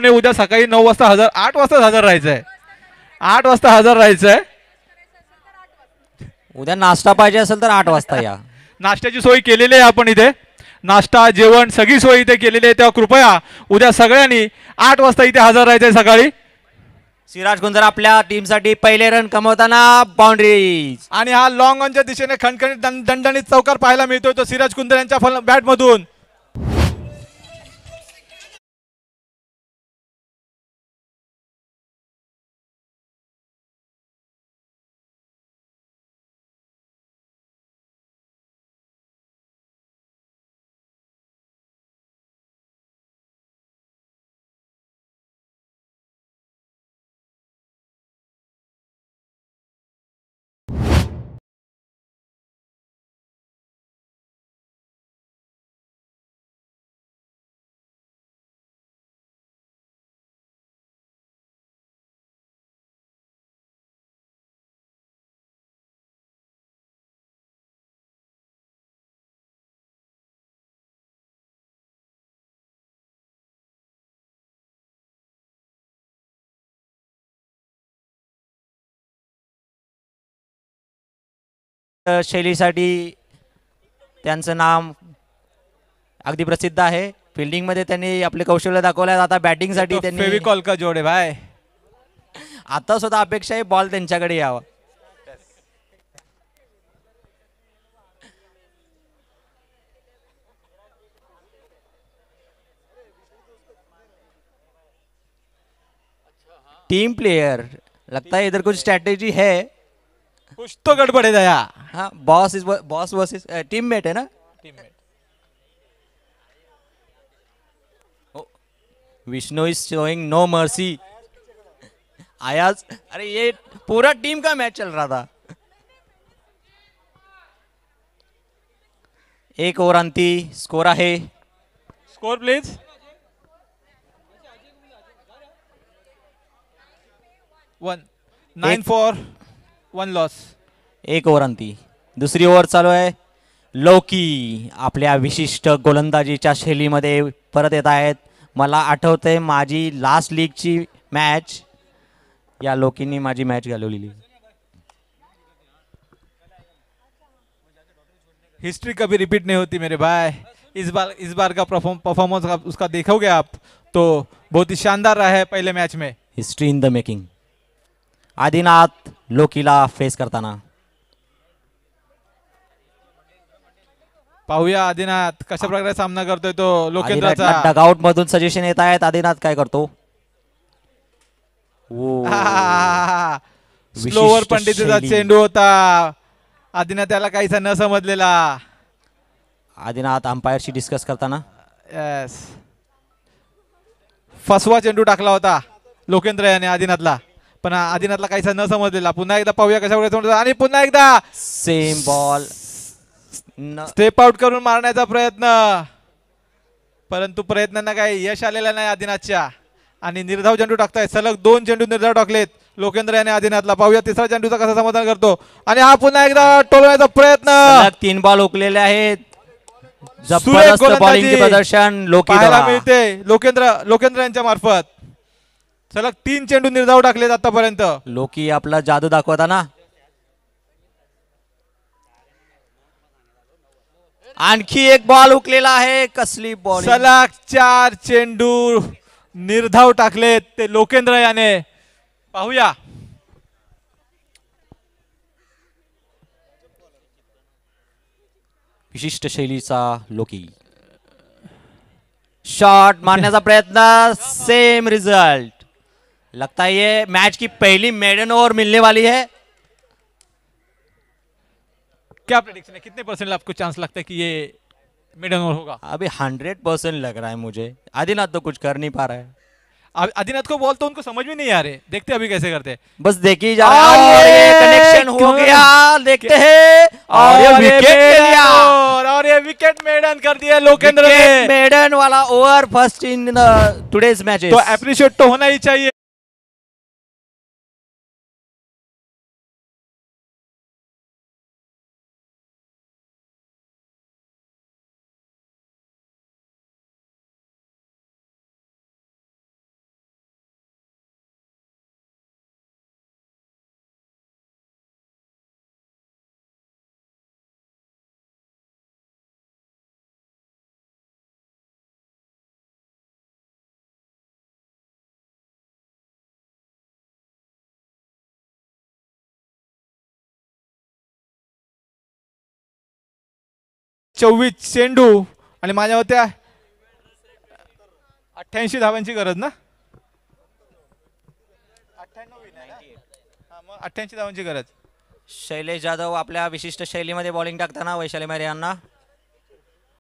सर्वांनी उद्या सकाळी 9 वाजता हजर 8 वाजता हजर राहायचंय 8 वाजता हजर राहायचंय. उद्या नाश्ता पाहिजे असेल तर 8 वाजता या. नाश्त्याची सोय केलेली आहे आपण इथे. नाश्ता जेवण सगळी सोय इथे केलेली आहे. तेव्हा कृपया उद्या सगळ्यांनी 8 वाजता इथे हजर राहायचंय सकाळी. सिराज गुंजर आपल्या टीमसाठी पहिले रन कमवताना बाउंड्रीज. आणि हा लॉंग ऑनच्या दिशेने खणखणीत दणदणीत चौकार पाहायला मिळतोय तो सिराज कुंदर यांच्या बॅटमधून. शैलीसाठी त्यांचं नाम अगदी प्रसिद्ध आहे. फिल्डिंग मध्ये त्यांनी आपले कौशल्य दाखवले. आता बॅटिंग साठी त्यांनी फेविकॉल का जोडे भाई. आता सुद्धा अपेक्षा आहे बॉल त्यांच्याकडे यावा. टीम प्लेयर लगता है इधर कुछ स्ट्रैटेजी है. कुछ तो गड़बड़ है दया. हाँ बॉस वर्सेस टीममेट है ना. Teammate. Vishnu is showing no mercy. Ayaz अरे ये पूरा टीम का मैच चल रहा था. एक ओव्हर अंती स्कोर आहे. Score please. 9 for 1 loss. एक ओव्हर अंती. दुसरी ओव्हर चालू आहे. लोकी आपल्या विशिष्ट गोलंदाजीच्या शैलीमध्ये परत येत आहेत. मला आठवतंय माझी लास्ट लीगची मॅच या लोकींनी माझी मॅच घालवलेली. हिस्ट्री कभी रिपीट नहीं होती मेरे भाई. इस बार का परफॉर्मेंस उसका देखोगे आप तो बहुत ही शानदार रहा है पहले मैच में. History in the making. Adinath लोकीला फेस करताना पाहूया आदिनाथ कशा प्रकारे सामना करतोय तो लोकेंद्रचा. डगआउट मधून सजेशन येत आहेत. आदिनाथ काय करतो. स्लोवर पंडितचा चेंडू होता. आदिनाथ त्याला काहीसा न समजलेला. आदिनाथ अंपायरशी डिस्कस करताना यस फसवा चेंडू टाकला होता लोकेंद्र याने आदिनाथला. पण आदिनाथला काहीसा न समजलेला. पुन्हा एकदा पाहूया कशा प्रकारे. आणि पुन्हा एकदा सेम बॉल स्टेप आउट करून मारण्याचा प्रयत्न. परंतु प्रयत्नांना काही यश आलेलं नाही आदिनाथच्या. आणि निर्धाव चेंडू टाकताय. सलग 2 चेंडू निर्धाव टाकलेत लोकेंद्र याने आदिनाथला. पाहूया तिसरा चेंडूचा कसा समाधान करतो. आणि हा पुन्हा एकदा टोलवण्याचा प्रयत्न. 3 बॉल हुकलेले आहेत. जबरदस्त बॉलिंगचे प्रदर्शन पाहायला मिळते लोकेंद्र यांच्या मार्फत. सलग 3 चेंडू निर्धाव टाकलेत आतापर्यंत. लोकी आपला जादू दाखवताना. आणखी एक बॉल हुकलेला आहे. कसली बॉल. सलग 4 चेंडू निर्धाव टाकलेत ते लोकेंद्र याने. पाहूया विशिष्ट शैलीचा लोकी. शॉट मारण्याचा प्रयत्न. Same result. लगता है ये मैच की पहली मेडन ओवर मिलने वाली है. क्या प्रेडिक्शन है. कितने परसेंट आपको चांस लगता है कि ये मिडन ओवर होगा. अभी 100% लग रहा है मुझे. आदिनाथ तो कुछ कर नहीं पा रहा है. आदिनाथ को बॉल तो उनको समझ में नहीं आ रहे. देखते अभी कैसे करते. बस देखी जा रहा है. और ये कनेक्शन हो गया. देखते हैं. और ये विकेट लिया. और ये विकेट मेडन कर दिया लोकेंद्र ने. मेडन वाला over first in today's matches. तो अप्रिशिएट तो होना ही चाहिए. 24 चेंडू आणि माझ्या होत्या 88 धावांची गरज ना. 88 धावांची गरज. शैलेश जाधव आपल्या विशिष्ट शैलीमध्ये बॉलिंग टाकताना वैशाली मारे यांना